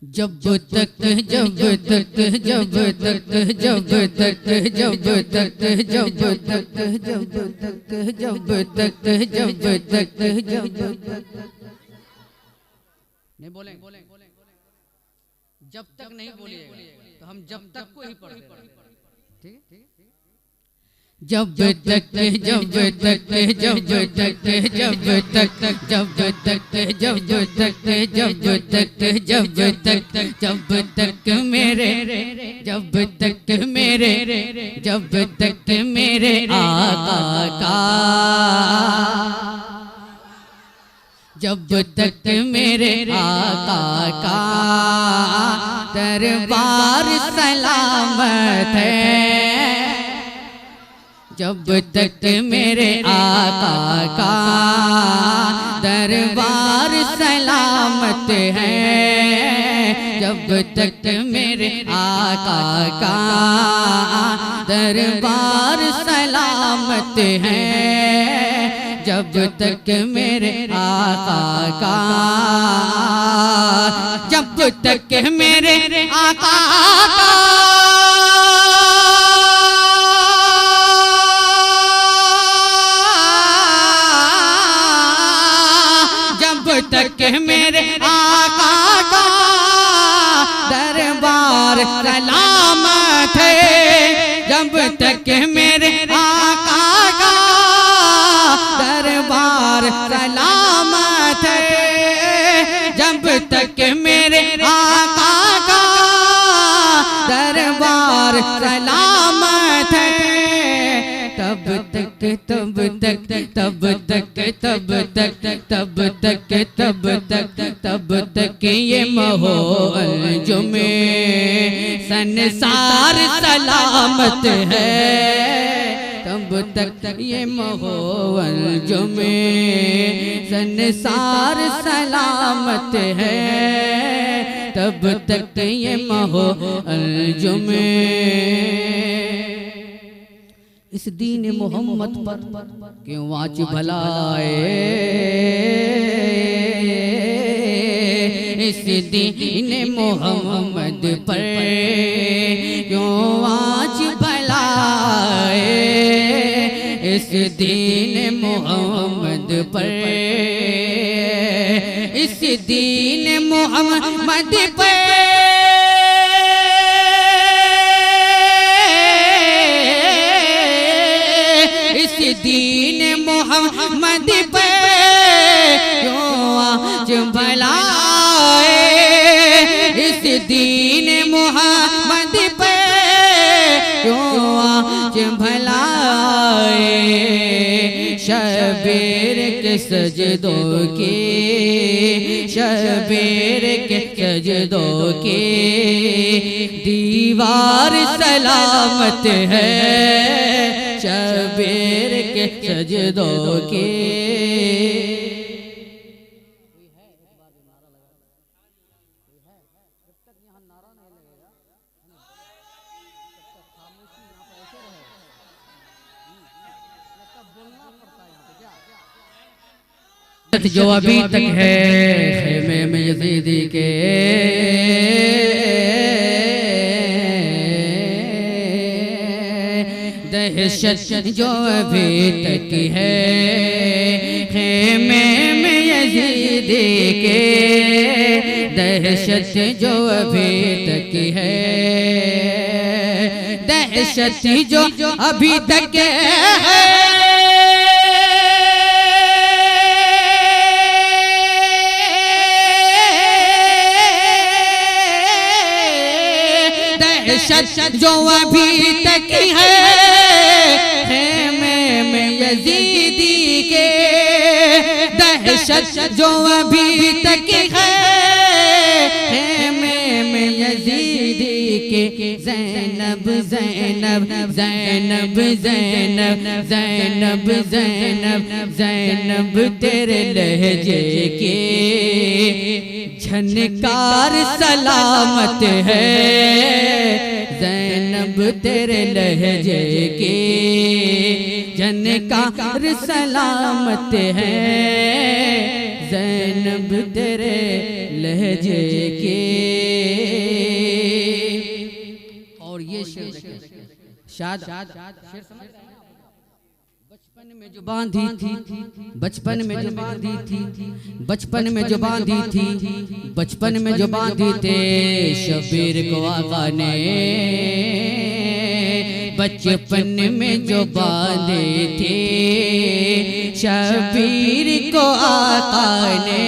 जब तक जब तक जब तक जब तक जब तक जब तक जब तक जब तक जब तक जब नहीं बोलें जब तक नहीं बोलिएगा तो हम जब तक को ही पढ़ते रहेंगे। ठीक है, जब तक जब तक जब तक जब तक जब तक जब तक जब तक जब तक जब तक मेरे जब तक मेरे जब तक मेरे आका का जब तक मेरे आका का दरबार सलामत है, जब तक मेरे आका का दरबार सलामत है, जब तक मेरे आका का दरबार सलामत है, जब तक मेरे आका का जब तक मेरे आका का तक मेरे आका का दरबार सलामत है, जब तक मेरे आका का दरबार सलामत है, जब तक मेरे आका का दरबार सलामत है, तब तक तब तक तब तक तब तक तब तक तब तक तब तक ये माहौल जो में संसार सलामत है, तब तक ये माहौल जो में संसार सलामत है, तब तक ये माहौल जो में इस दीन मोहम्मद पर क्यों आज भलाए, इस दीन मोहम्मद पर क्यों आज भलाए, इस दीन मोहम्मद पर इस दीन मोहम्मद पर दीन मोहम्मद पे क्यों आज भलाए, इस दीन मोहम्मद पे क्यों आज भलाए, शबीर के सजदों के शबीर के सजदों के दीवार सलामत है, शबीर के सजदों के जो अभी तक है खेमे में यजीदी के दहशत जो अभी तक है खेमे में यजीदी के दहशत जो अभी तक है दहशत जो अभी तक है जो अभी तक है खेमे में यजीदी के दहशत जो अभी तक है खेमे में यजीदी के ज़ैनब ज़ैनब ज़ैनब ज़ैनब ज़ैनब ज़ैनब ज़ैनब तेरे लहजे के झनकार सलामत है, ज़ैनब तेरे लहजे के झनकार सलामत है, ज़ैनब तेरे लहजे के। और ये शेर शाद बचपन में जो बांधी थी, बचपन में जो बांधी थी, बचपन में जो बांधी थी, बचपन में जो बांधी थे शबीर को आका ने, बचपन में जो बांधे थे शबीर को आका ने,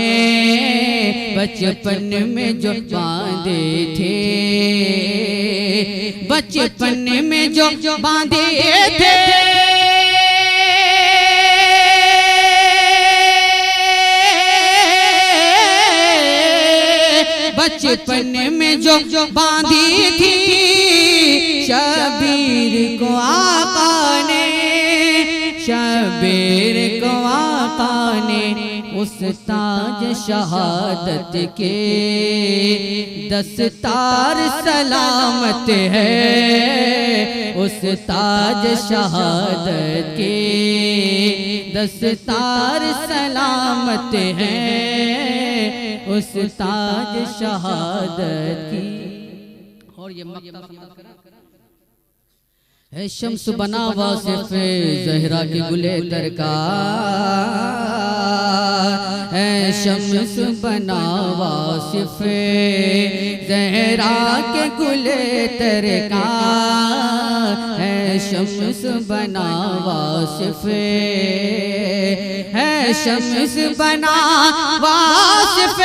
बचपन में जो बांधे थे, बचपन में जो बांधे थे, बचपन में जो बांधी थी शबीर को आका ने, शबीर को आका ने उस ताज शहादत के दस्तार सलामत है, उस ताज शहादत के दस्तार सलामत है, उस ताज शहादत की। और ये मक्ता है शम्स बना वासिफ ज़हरा के गुले तरका, है शम्स बना वासिफ ज़हरा के गुले तरका, है शम्स बना वासिफ, है शम्स बना वासिफ,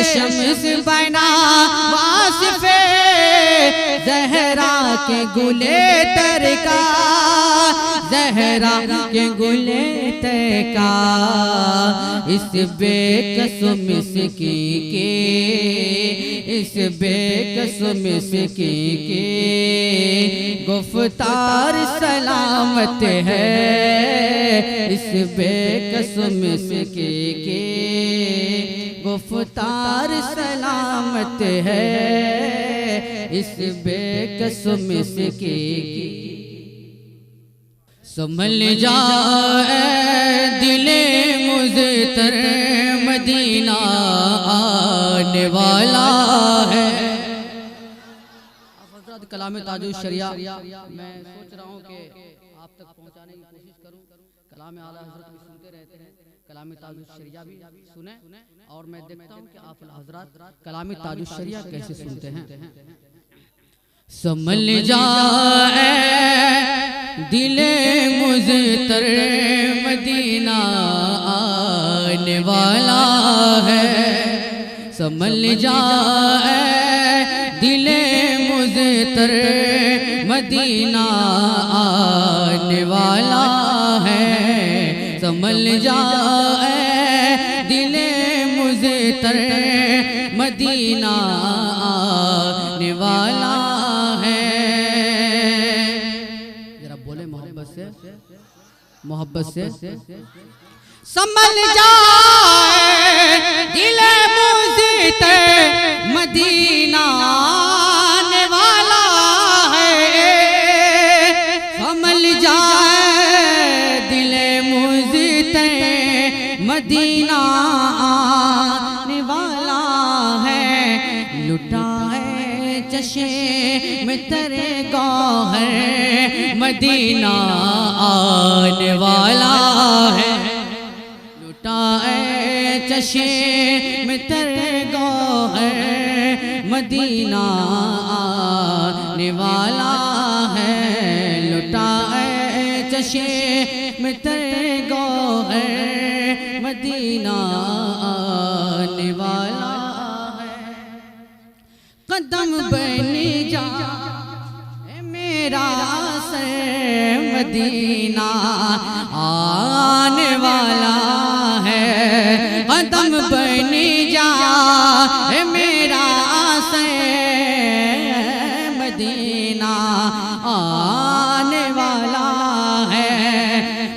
शम्स बना वासिफ ज़हरा के गुले तरका, ज़हरा के गुले तरका, इस बेकसो मिस्की के, इस बेकसो मिस्की के गुफ्तार सलामत है, इस बेकसो मिस्की के गुफ्तार सलामत है, इस बेकसो मिस्की की। संभल जाए दिले मुज़तर मदीना आने वाला है। कलाम ताजुल शरिया मैं सोच रहा हूँ कि आप तक पहुँचाने की कोशिश करूँ। कलाम आला हज़रत भी सुनते रहते हैं, कलाम ताजुल शरिया भी सुने, और मैं देखता हूँ कि आप हज़रात कलाम ताजुल शरिया कैसे सुनते हैं। संभल जाए दिले मुज़तर मदीना आने वाला है, संभल जाए दिले मुज़तर मदीना आने वाला है, संभल जाए दिले मुज़तर मदीना आने वाला है। जरा बोले मोहब्बत से, मोहब्बत से। संभल जाए दिले मुज़तर मदीना आने वाला है, संभल जाए दिले मुज़तर मदीना आने वाला है, लुटाए चशे में तेरे गौहर मदीना आने वाला है, लुटाए चशे में तेरे गौहर मदीना आने वाला है, लुटाए चशे में तेरे गौहर मदीना आने वाला है। कदम बनी जा मेरा सर मदीना आने वाला है, कदम बनी जा मेरा सर मदीना आने वाला है,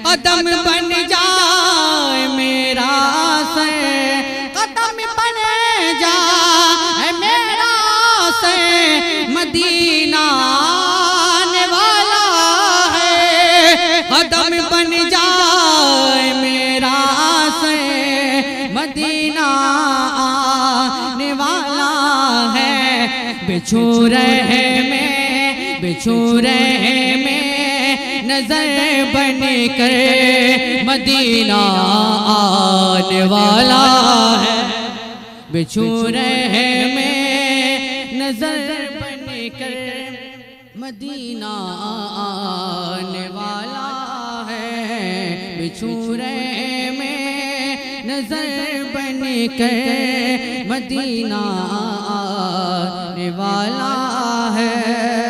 कदम बन जाए मेरा सर, कदम बन जाए मेरा सर मदीना आने वाला बिछू रहे में, बिछू रहे में नजर बन कर मदीना आने वाला है। बिछू रहे में नजर बन कर मदीना आने वाला है। बिछू रहे में नजर बन कर मदीना आने वाला है।